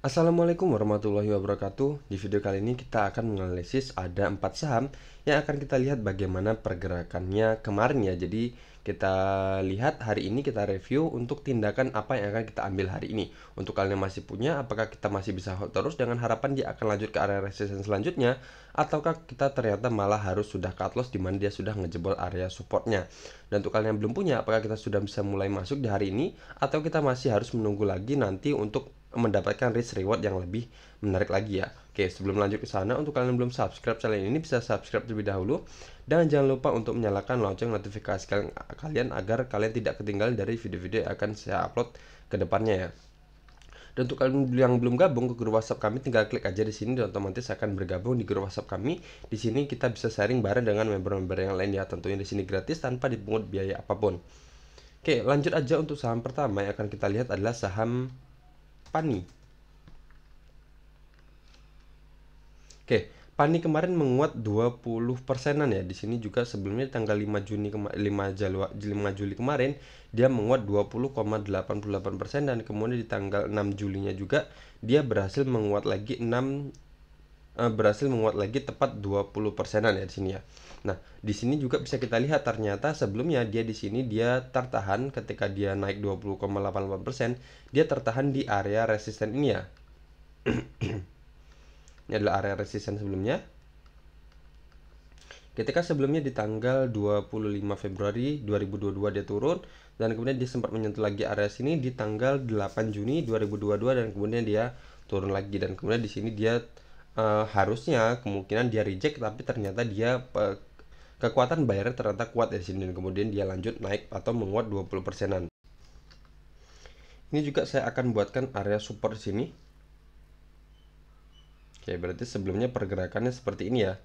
Assalamualaikum warahmatullahi wabarakatuh. Di video kali ini kita akan menganalisis ada 4 saham yang akan kita lihat bagaimana pergerakannya kemarin ya. Jadi kita lihat hari ini, kita review untuk tindakan apa yang akan kita ambil hari ini. Untuk kalian yang masih punya, apakah kita masih bisa hold terus dengan harapan dia akan lanjut ke area resistance selanjutnya, ataukah kita ternyata malah harus sudah cut loss di mana dia sudah ngejebol area supportnya. Dan untuk kalian yang belum punya, apakah kita sudah bisa mulai masuk di hari ini, atau kita masih harus menunggu lagi nanti untuk mendapatkan risk reward yang lebih menarik lagi ya. Oke, sebelum lanjut ke sana, untuk kalian yang belum subscribe channel ini bisa subscribe terlebih dahulu, dan jangan lupa untuk menyalakan lonceng notifikasi kalian agar kalian tidak ketinggalan dari video-video yang akan saya upload ke depannya ya. Dan untuk kalian yang belum gabung ke grup WhatsApp kami, tinggal klik aja di sini dan otomatis akan bergabung di grup WhatsApp kami. Di sini kita bisa sharing bareng dengan member-member yang lain ya, tentunya di sini gratis tanpa dipungut biaya apapun. Oke, lanjut aja untuk saham pertama yang akan kita lihat adalah saham Pani. Oke, Pani kemarin menguat 20%-an ya. Di sini juga sebelumnya tanggal 5 Juli kemarin dia menguat 20,88% dan kemudian di tanggal 6 Julinya juga dia berhasil menguat lagi tepat 20%-an ya di sini ya. Nah, di sini juga bisa kita lihat ternyata sebelumnya dia di sini dia tertahan ketika dia naik 20,88%, dia tertahan di area resisten ini ya. Ini adalah area resisten sebelumnya. Ketika sebelumnya di tanggal 25 Februari 2022 dia turun dan kemudian dia sempat menyentuh lagi area sini di tanggal 8 Juni 2022 dan kemudian dia turun lagi dan kemudian di sini dia harusnya kemungkinan dia reject, tapi ternyata dia kekuatan buyer ternyata kuat di sini dan kemudian dia lanjut naik atau menguat 20%-an. Ini juga saya akan buatkan area support di sini. Oke, berarti sebelumnya pergerakannya seperti ini ya.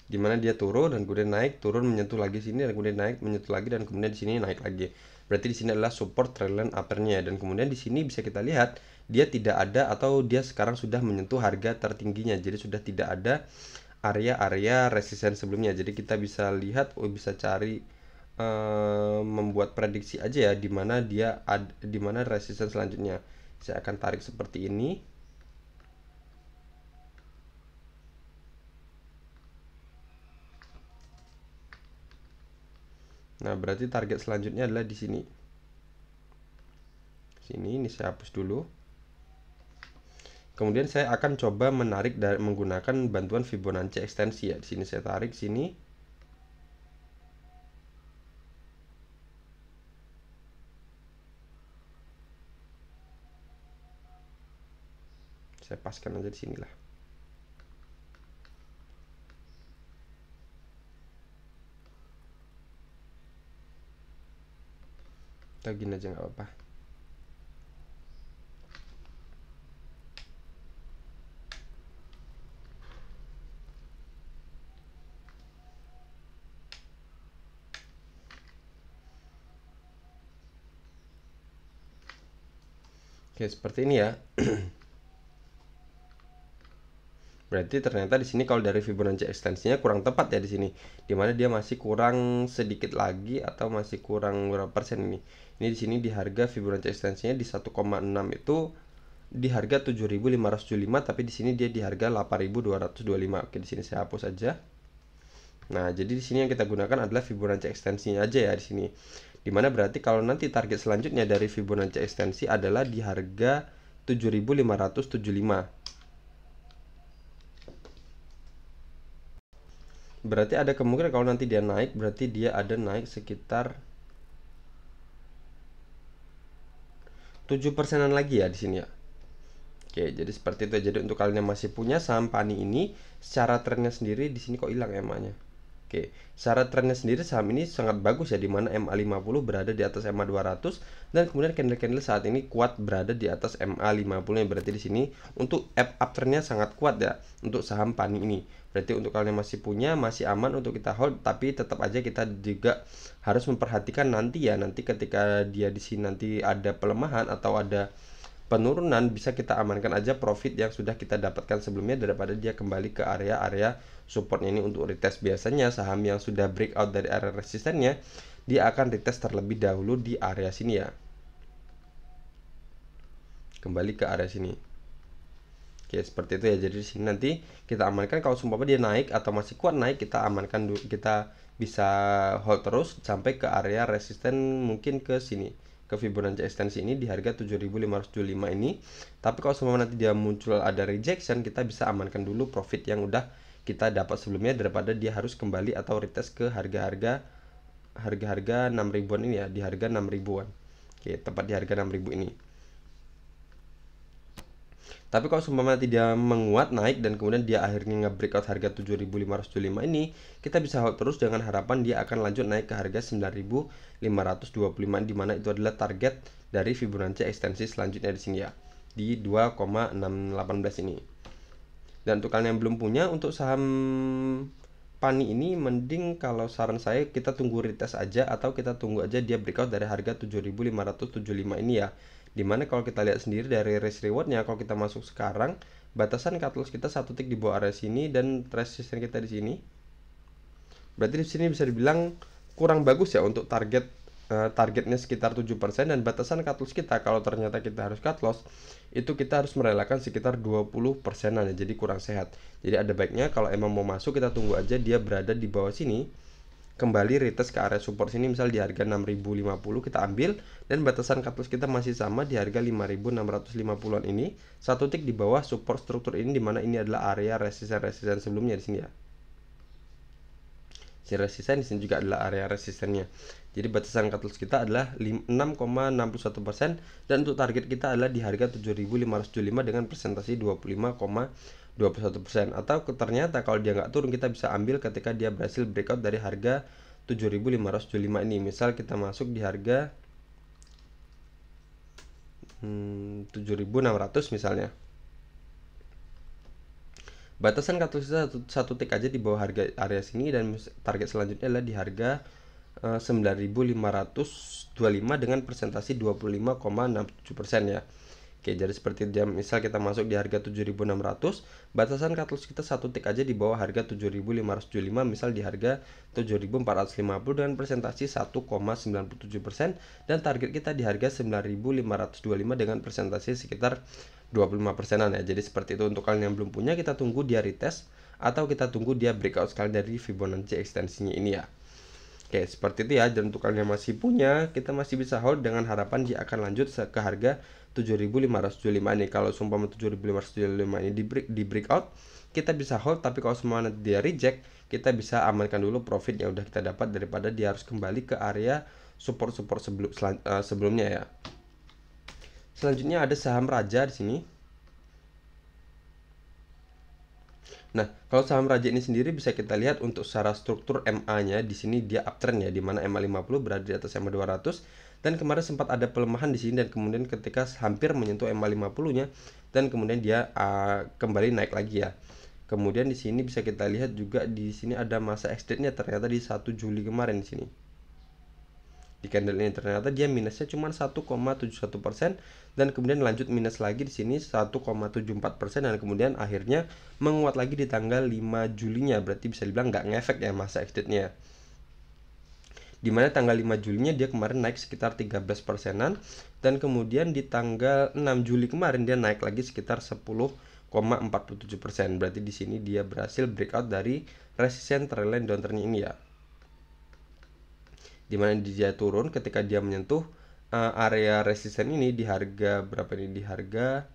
Dimana dia turun dan kemudian naik, turun menyentuh lagi sini dan kemudian naik menyentuh lagi dan kemudian di sini naik lagi. Berarti di sini adalah support trendline uppernya dan kemudian di sini bisa kita lihat dia tidak ada atau dia sekarang sudah menyentuh harga tertingginya. Jadi sudah tidak ada area-area resisten sebelumnya. Jadi kita bisa lihat, bisa cari membuat prediksi aja ya di mana di mana resisten selanjutnya. Saya akan tarik seperti ini. Nah, berarti target selanjutnya adalah di sini. Ini saya hapus dulu. Kemudian saya akan coba menarik dan menggunakan bantuan Fibonacci ekstensi ya. Di sini saya tarik sini. Saya paskan aja di sinilah. Kita gini aja nggak apa-apa. Oke, seperti ini ya. Berarti ternyata di sini kalau dari Fibonacci ekstensinya kurang tepat ya di sini. Dimana dia masih kurang sedikit lagi atau masih kurang berapa persen ini. Ini di sini di harga Fibonacci ekstensinya di 1,6 itu di harga 7.575, tapi di sini dia di harga 8.225. Oke, di sini saya hapus aja. Nah, jadi di sini yang kita gunakan adalah Fibonacci ekstensinya aja ya di sini. Dimana berarti kalau nanti target selanjutnya dari Fibonacci ekstensi adalah di harga 7.575. Berarti ada kemungkinan kalau nanti dia naik, berarti dia ada naik sekitar 7%-an lagi ya di sini ya. Oke, jadi seperti itu. Jadi untuk kalian yang masih punya saham Pani ini, secara trennya sendiri di sini kok hilang EMA-nya. Oke, secara trennya sendiri saham ini sangat bagus ya, di mana MA50 berada di atas MA200 dan kemudian candle-candle saat ini kuat berada di atas MA50 yang berarti di sini untuk uptrendnya sangat kuat ya untuk saham Pani ini. Berarti untuk kalian yang masih punya masih aman untuk kita hold, tapi tetap aja kita juga harus memperhatikan nanti ya, nanti ketika dia di sini nanti ada pelemahan atau ada penurunan, bisa kita amankan aja profit yang sudah kita dapatkan sebelumnya daripada dia kembali ke area-area supportnya ini untuk retest. Biasanya saham yang sudah breakout dari area resistennya dia akan retest terlebih dahulu di area sini ya. Kembali ke area sini. Oke, seperti itu ya. Jadi di sini nanti kita amankan kalau seumpama dia naik atau masih kuat naik, kita amankan dulu, kita bisa hold terus sampai ke area resisten mungkin ke sini, ke Fibonacci ekstensi ini di harga 7575 ini. Tapi kalau seumpama nanti dia muncul ada rejection, kita bisa amankan dulu profit yang udah kita dapat sebelumnya daripada dia harus kembali atau retest ke harga-harga 6 ribuan ini ya, di harga 6 ribuan. Oke, tepat di harga 6 ribu ini. Tapi kalau seumpama nanti dia menguat naik dan kemudian dia akhirnya nge-breakout harga 7575 ini, kita bisa hold terus dengan harapan dia akan lanjut naik ke harga 9525 di mana itu adalah target dari Fibonacci ekstensi selanjutnya di sini ya, di 2,618 ini. Dan untuk kalian yang belum punya untuk saham Pani ini, mending kalau saran saya kita tunggu retest aja atau kita tunggu aja dia breakout dari harga 7575 ini ya. Dimana kalau kita lihat sendiri dari risk rewardnya, kalau kita masuk sekarang, batasan cut loss kita 1 tick di bawah area sini dan resisten kita di sini. Berarti di sini bisa dibilang kurang bagus ya untuk targetnya sekitar 7% dan batasan cut loss kita kalau ternyata kita harus cut loss itu kita harus merelakan sekitar 20%-an ya, jadi kurang sehat. Jadi ada baiknya kalau emang mau masuk kita tunggu aja dia berada di bawah sini, kembali retest ke area support sini misal di harga 6050 kita ambil dan batasan cut loss kita masih sama di harga 5650-an ini, 1 tick di bawah support struktur ini dimana ini adalah area resisten sebelumnya di sini ya. Si resisten di sini juga adalah area resistennya. Jadi batasan cut loss kita adalah 6,61% dan untuk target kita adalah di harga 7575 dengan presentasi 25,21%. Atau ternyata kalau dia nggak turun kita bisa ambil ketika dia berhasil breakout dari harga 7575 ini. Misal kita masuk di harga 7600 misalnya. Batasan cut loss satu tick aja di bawah harga area sini dan target selanjutnya adalah di harga 9525 dengan presentasi 25,67% ya. Oke, jadi seperti dia misal kita masuk di harga 7600, batasan cut loss kita 1 tick aja di bawah harga 7575 misal di harga 7450 dengan presentasi 1,97% dan target kita di harga 9525 dengan presentasi sekitar 25%-an ya. Jadi seperti itu untuk kalian yang belum punya, kita tunggu dia retest atau kita tunggu dia breakout sekali dari Fibonacci ekstensinya ini ya. Oke, seperti itu ya. Dan untuk kalian yang masih punya, kita masih bisa hold dengan harapan dia akan lanjut ke harga 7575 ini. Kalau sumpah 7575 ini di breakout, kita bisa hold, tapi kalau semua nanti dia reject, kita bisa amankan dulu profit yang udah kita dapat daripada dia harus kembali ke area support sebelumnya ya. Selanjutnya ada saham Raja di sini. Nah, kalau saham Raja ini sendiri bisa kita lihat untuk secara struktur MA-nya di sini dia uptrend ya, di mana MA 50 berada di atas MA 200 dan kemarin sempat ada pelemahan di sini dan kemudian ketika hampir menyentuh MA 50-nya dan kemudian dia kembali naik lagi ya. Kemudian di sini bisa kita lihat juga di sini ada masa exit-nya ternyata di 1 Juli kemarin di sini. Di candle ini ternyata dia minusnya cuma 1,71% dan kemudian lanjut minus lagi di sini 1,74% dan kemudian akhirnya menguat lagi di tanggal 5 Julinya. Berarti bisa dibilang nggak ngefek ya masa exitnya. Dimana tanggal 5 Julinya dia kemarin naik sekitar 13%-an dan kemudian di tanggal 6 Juli kemarin dia naik lagi sekitar 10,47%. Berarti di sini dia berhasil breakout dari resisten trendline downturn-nya ini ya. Dimana dia turun ketika dia menyentuh area resisten ini di harga berapa ini, di harga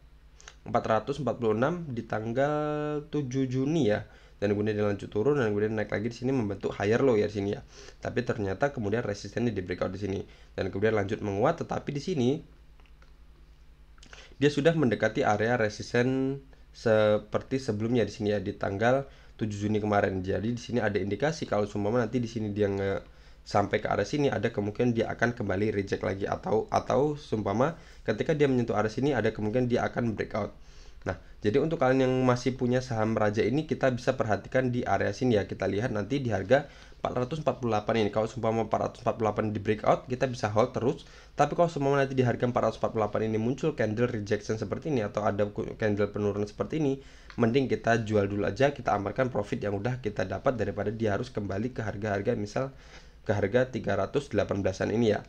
446 di tanggal 7 Juni ya, dan kemudian dia lanjut turun dan kemudian naik lagi di sini membentuk higher low ya di sini ya, tapi ternyata kemudian resistennya di breakout di sini dan kemudian lanjut menguat, tetapi di sini dia sudah mendekati area resisten seperti sebelumnya di sini ya, di tanggal 7 Juni kemarin. Jadi di sini ada indikasi kalau seumpama nanti di sini dia sampai ke area sini ada kemungkinan dia akan kembali reject lagi atau seumpama ketika dia menyentuh area sini ada kemungkinan dia akan breakout. Nah, jadi untuk kalian yang masih punya saham Raja ini kita bisa perhatikan di area sini ya. Kita lihat nanti di harga 448 ini. Kalau seumpama 448 di breakout kita bisa hold terus. Tapi kalau seumpama nanti di harga 448 ini muncul candle rejection seperti ini atau ada candle penurunan seperti ini, mending kita jual dulu aja, kita amankan profit yang udah kita dapat daripada dia harus kembali ke harga-harga misal ke harga 318-an ini ya.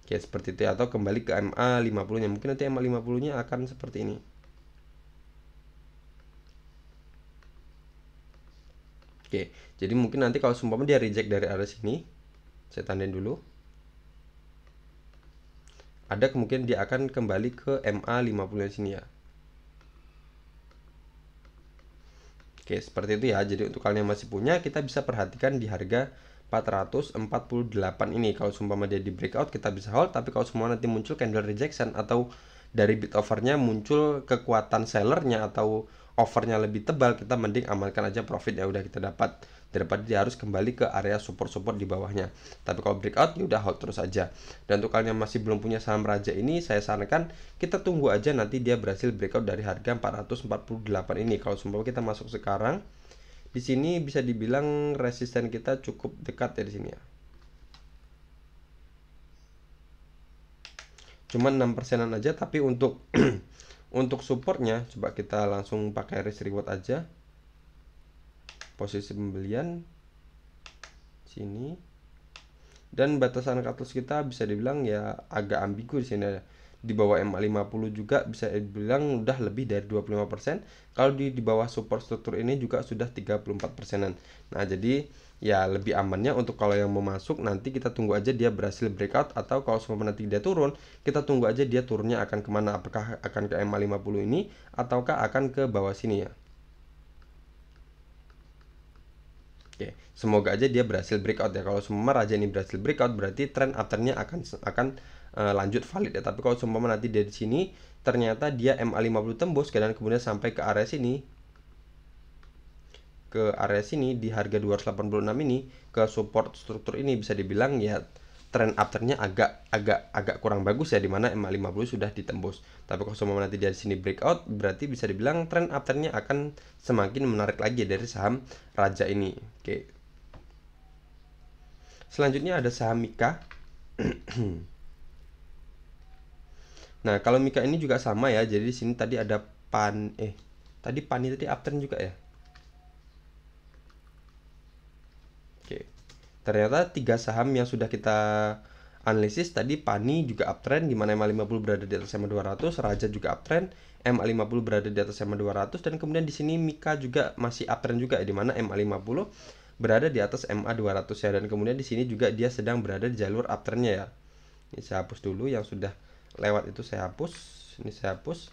Oke, seperti itu ya. Atau kembali ke MA50 nya, mungkin nanti MA50 nya akan seperti ini. Oke, jadi mungkin nanti kalau seumpama dia reject dari area sini, saya tandain dulu, ada kemungkinan dia akan kembali ke MA50 sini ya. Oke, seperti itu ya. Jadi untuk kalian yang masih punya, kita bisa perhatikan di harga 448 ini. Kalau seumpama dia di breakout, kita bisa hold. Tapi kalau semua nanti muncul candle rejection atau dari bid overnya muncul kekuatan sellernya atau offernya lebih tebal, kita mending amankan aja profit ya udah kita dapat, daripada dia harus kembali ke area support di bawahnya. Tapi kalau breakout ya udah hold terus aja. Dan untuk kalian yang masih belum punya saham Raja ini, saya sarankan kita tunggu aja nanti dia berhasil breakout dari harga 448 ini. Kalau seumpama kita masuk sekarang, di sini bisa dibilang resisten kita cukup dekat ya di sini ya. Cuman 6%an aja, tapi untuk untuk supportnya coba kita langsung pakai risk reward aja. Posisi pembelian sini. Dan batasan cut loss kita bisa dibilang ya agak ambigu di sini ya. Di bawah MA50 juga bisa dibilang udah lebih dari 25%. Kalau di bawah support struktur ini juga sudah 34%an. Nah, jadi ya lebih amannya untuk kalau yang mau masuk nanti kita tunggu aja dia berhasil breakout, atau kalau semua nanti dia turun, kita tunggu aja dia turunnya akan kemana, apakah akan ke MA50 ini ataukah akan ke bawah sini ya. Oke, semoga aja dia berhasil breakout ya. Kalau semua Raja ini berhasil breakout, berarti trend afternya akan lanjut valid ya. Tapi kalau semua nanti dari sini ternyata dia MA50 tembus dan kemudian sampai ke area sini, di harga 286 ini, ke support struktur ini, bisa dibilang ya trend afternya agak kurang bagus ya, dimana MA50 sudah ditembus. Tapi kalau semua nanti dari sini breakout, berarti bisa dibilang trend afternya akan semakin menarik lagi dari saham Raja ini. Oke, selanjutnya ada saham Mika. Nah, kalau Mika ini juga sama ya. Jadi di sini tadi ada tadi uptrend juga ya. Oke. Ternyata 3 saham yang sudah kita analisis tadi, Pani juga uptrend di mana MA50 berada di atas MA200, Raja juga uptrend, MA50 berada di atas MA200, dan kemudian di sini Mika juga masih uptrend juga di mana MA50 berada di atas MA200 ya, dan kemudian di sini juga dia sedang berada di jalur uptrendnya ya. Ini saya hapus dulu yang sudah lewat itu, saya hapus. Ini saya hapus.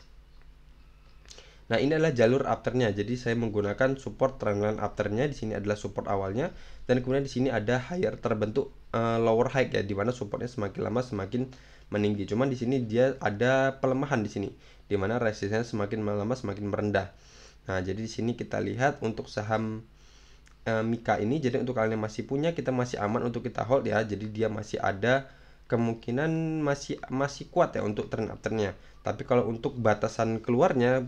Nah, ini adalah jalur afternya. Jadi saya menggunakan support trendline afternya. Di sini adalah support awalnya, dan kemudian di sini ada higher terbentuk lower high ya, dimana supportnya semakin lama semakin meninggi. Cuman di sini dia ada pelemahan di sini, dimana resistennya semakin lama semakin merendah. Nah, jadi di sini kita lihat untuk saham Mika ini, jadi untuk kalian yang masih punya, kita masih aman untuk kita hold ya. Jadi dia masih ada kemungkinan masih kuat ya untuk trend afternya. Tapi kalau untuk batasan keluarnya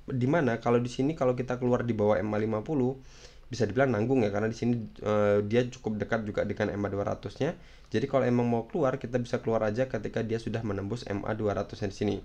di mana, kalau di sini kalau kita keluar di bawah MA50 bisa dibilang nanggung ya, karena di sini dia cukup dekat juga dengan MA200-nya. Jadi kalau emang mau keluar, kita bisa keluar aja ketika dia sudah menembus MA200 di sini.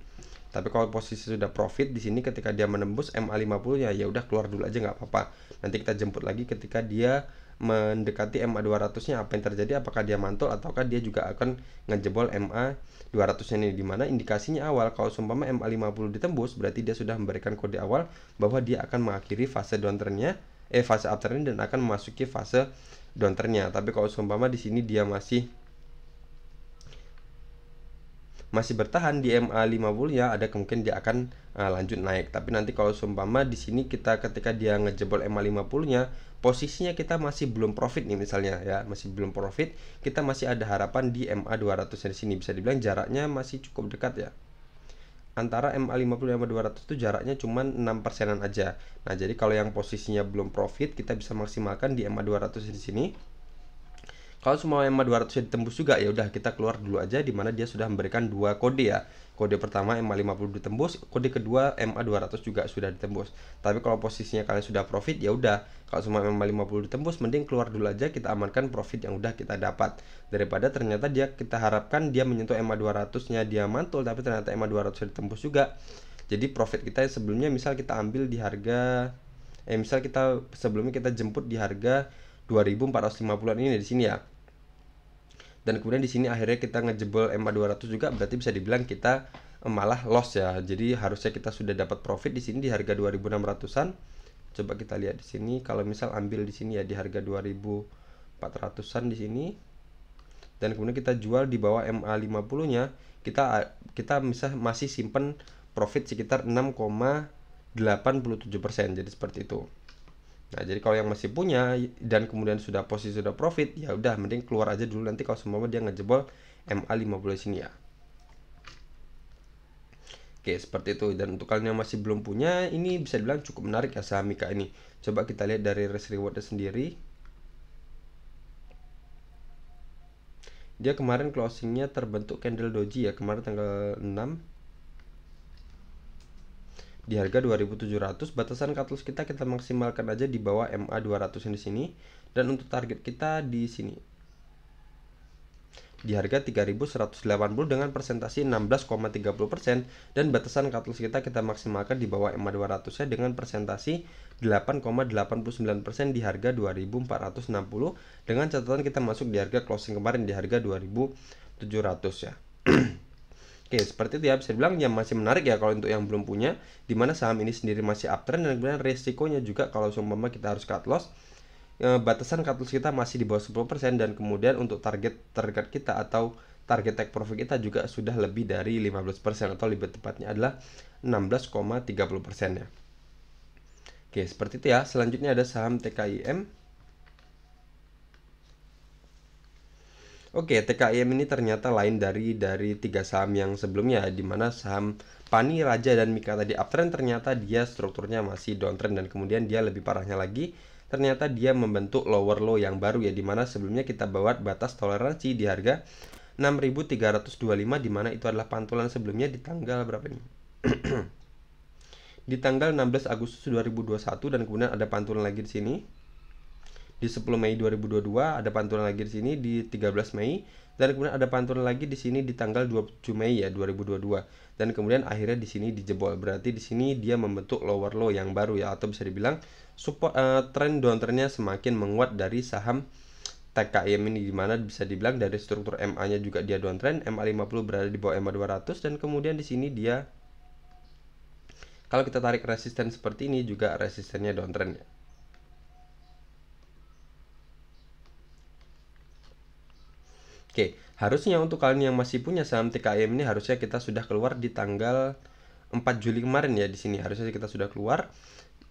Tapi kalau posisi sudah profit di sini ketika dia menembus MA50 ya udah keluar dulu aja nggak apa-apa. Nanti kita jemput lagi ketika dia mendekati MA200-nya, apa yang terjadi, apakah dia mantul ataukah dia juga akan ngejebol MA200-nya ini, dimana indikasinya awal kalau seumpama MA50 ditembus berarti dia sudah memberikan kode awal bahwa dia akan mengakhiri fase downtrendnya, fase uptrend, dan akan memasuki fase downtrendnya. Tapi kalau seumpama di sini dia masih bertahan di MA50 ya, ada kemungkinan dia akan lanjut naik. Tapi nanti kalau seumpama di sini kita ketika dia ngejebol MA50-nya, posisinya kita masih belum profit nih misalnya ya, masih belum profit, kita masih ada harapan di MA200 di sini. Bisa dibilang jaraknya masih cukup dekat ya. Antara MA50 dan MA200 itu jaraknya cuma 6%an aja. Nah, jadi kalau yang posisinya belum profit, kita bisa maksimalkan di MA200 di sini. Kalau semua MA200 ditembus juga ya udah kita keluar dulu aja, dimana dia sudah memberikan 2 kode ya. Kode pertama MA50 ditembus, kode kedua MA200 juga sudah ditembus. Tapi kalau posisinya kalian sudah profit ya udah, kalau semua MA50 ditembus mending keluar dulu aja, kita amankan profit yang udah kita dapat, daripada ternyata kita harapkan dia menyentuh MA200-nya dia mantul tapi ternyata MA200 ditembus juga. Jadi profit kita sebelumnya misal kita ambil di harga misal kita sebelumnya kita jemput di harga 2450-an ini di sini ya. Dan kemudian di sini akhirnya kita ngejebol MA 200 juga, berarti bisa dibilang kita malah loss ya. Jadi harusnya kita sudah dapat profit di sini di harga 2600-an. Coba kita lihat di sini, kalau misal ambil di sini ya di harga 2400-an di sini. Dan kemudian kita jual di bawah MA 50-nya, kita masih simpen profit sekitar 6,87%. Jadi seperti itu. Nah, jadi kalau yang masih punya dan kemudian sudah posisi sudah profit, ya udah mending keluar aja dulu nanti kalau semua dia ngejebol MA 50 sini ya. Oke, seperti itu. Dan untuk kalian yang masih belum punya, ini bisa dibilang cukup menarik ya saham Mika ini. Coba kita lihat dari risk rewardnya sendiri. Dia kemarin closingnya terbentuk candle doji ya, kemarin tanggal 6 di harga 2700. Batasan cut loss kita maksimalkan aja di bawah MA 200 di sini, dan untuk target kita di sini di harga 3180 dengan persentase 16,30%, dan batasan cut loss kita maksimalkan di bawah MA 200 ya dengan persentase 8,89% di harga 2460, dengan catatan kita masuk di harga closing kemarin di harga 2700 ya. Oke, seperti itu ya, bisa dibilang yang masih menarik ya kalau untuk yang belum punya, dimana saham ini sendiri masih uptrend, dan kemudian resikonya juga kalau seumpama kita harus cut loss, batasan cut loss kita masih di bawah 10%, dan kemudian untuk target kita atau target take profit kita juga sudah lebih dari 15%, atau lebih tepatnya adalah 16,30% ya. Oke, seperti itu ya. Selanjutnya ada saham TKIM. Oke, TKIM ini ternyata lain dari 3 saham yang sebelumnya, di mana saham Pani, Raja, dan Mika tadi uptrend, ternyata dia strukturnya masih downtrend, dan kemudian dia lebih parahnya lagi, ternyata dia membentuk lower low yang baru ya, di mana sebelumnya kita buat batas toleransi di harga 6.325, di mana itu adalah pantulan sebelumnya di tanggal berapa nih? Di tanggal 16 Agustus 2021, dan kemudian ada pantulan lagi di sini. Di 10 Mei 2022 ada pantulan lagi di sini di 13 Mei, dan kemudian ada pantulan lagi di sini di tanggal 27 Mei ya 2022, dan kemudian akhirnya di sini dijebol. Berarti di sini dia membentuk lower low yang baru ya, atau bisa dibilang support trend downtrendnya semakin menguat dari saham TKIM ini, dimana bisa dibilang dari struktur MA-nya juga dia downtrend, MA 50 berada di bawah MA 200, dan kemudian di sini dia kalau kita tarik resisten seperti ini juga resistennya downtrend ya. Oke, harusnya untuk kalian yang masih punya saham TKIM ini harusnya kita sudah keluar di tanggal 4 Juli kemarin ya. Di sini harusnya kita sudah keluar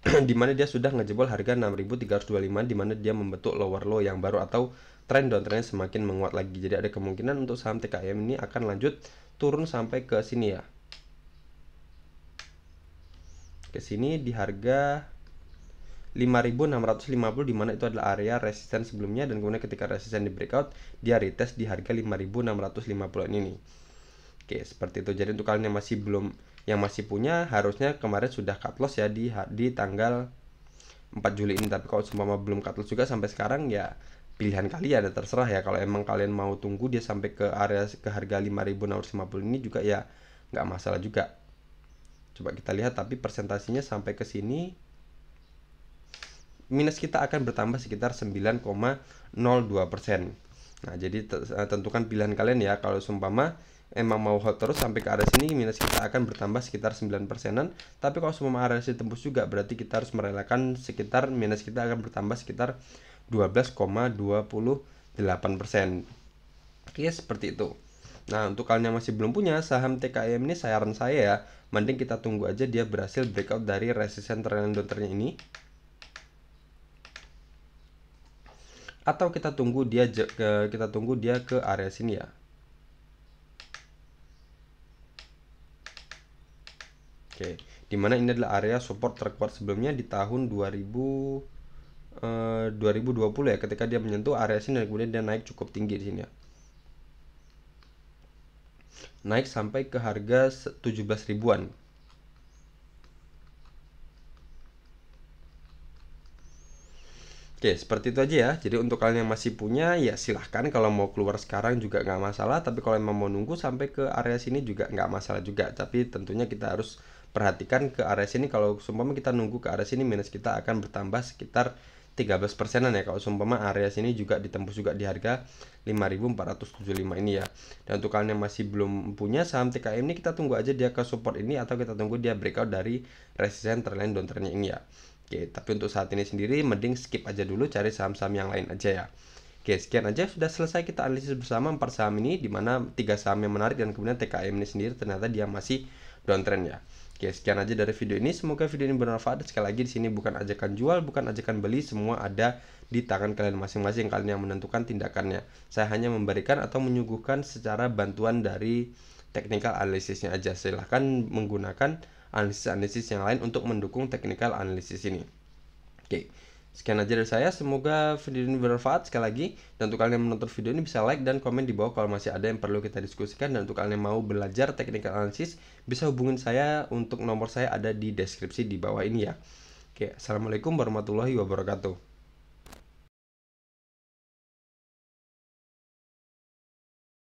di mana dia sudah ngejebol harga 6.325, di mana dia membentuk lower low yang baru atau tren downtrendnya semakin menguat lagi. Jadi ada kemungkinan untuk saham TKIM ini akan lanjut turun sampai ke sini ya. Ke sini di harga 5.650, di mana itu adalah area resisten sebelumnya, dan kemudian ketika resisten di breakout dia retest di harga 5.650 ini. Oke, seperti itu. Jadi untuk kalian yang masih punya harusnya kemarin sudah cut loss ya di tanggal 4 Juli ini, tapi kalau seumpama belum cut loss juga sampai sekarang ya pilihan kalian, ya terserah ya. Kalau emang kalian mau tunggu dia sampai ke area ke harga 5.650 ini juga ya nggak masalah juga. Coba kita lihat, tapi presentasinya sampai ke sini minus kita akan bertambah sekitar 9,02%. Nah, jadi tentukan pilihan kalian ya. Kalau seumpama emang mau hold terus sampai ke area sini, minus kita akan bertambah sekitar 9%-an. Tapi kalau seumpama area sini tembus juga, berarti kita harus merelakan sekitar minus kita akan bertambah sekitar 12,28%. Oke, seperti itu. Nah, untuk kalian yang masih belum punya saham TKIM ini, saran saya ya, mending kita tunggu aja dia berhasil breakout dari resisten trend downtrendnya ini, atau kita tunggu dia ke area sini ya. Oke, dimana ini adalah area support terkuat sebelumnya di tahun 2020 ya, ketika dia menyentuh area sini dan kemudian dia naik cukup tinggi di sini ya. Naik sampai ke harga 17 ribuan. Oke, seperti itu aja ya. Jadi untuk kalian yang masih punya ya silahkan, kalau mau keluar sekarang juga nggak masalah, tapi kalau emang mau nunggu sampai ke area sini juga nggak masalah juga. Tapi tentunya kita harus perhatikan ke area sini, kalau seumpama kita nunggu ke area sini minus kita akan bertambah sekitar 13%-an ya. Kalau seumpama area sini juga ditembus juga di harga 5.475 ini ya. Dan untuk kalian yang masih belum punya saham TKM ini, kita tunggu aja dia ke support ini atau kita tunggu dia breakout dari resisten trendline downtrendnya ini ya. Oke, tapi untuk saat ini sendiri mending skip aja dulu, cari saham-saham yang lain aja ya. Oke, sekian aja, sudah selesai kita analisis bersama 4 saham ini, dimana 3 saham yang menarik dan kemudian TKM ini sendiri ternyata dia masih downtrend ya. Oke, sekian aja dari video ini. Semoga video ini bermanfaat. Sekali lagi di sini bukan ajakan jual, bukan ajakan beli, semua ada di tangan kalian masing-masing. Kalian yang menentukan tindakannya. Saya hanya memberikan atau menyuguhkan secara bantuan dari technical analisisnya aja. Silahkan menggunakan analisis-analisis yang lain untuk mendukung technical analisis ini. Oke. Sekian aja dari saya, semoga video ini bermanfaat sekali lagi. Dan untuk kalian yang menonton video ini bisa like dan komen di bawah kalau masih ada yang perlu kita diskusikan. Dan untuk kalian yang mau belajar technical analysis, bisa hubungin saya, untuk nomor saya ada di deskripsi di bawah ini ya. Oke, assalamualaikum warahmatullahi wabarakatuh.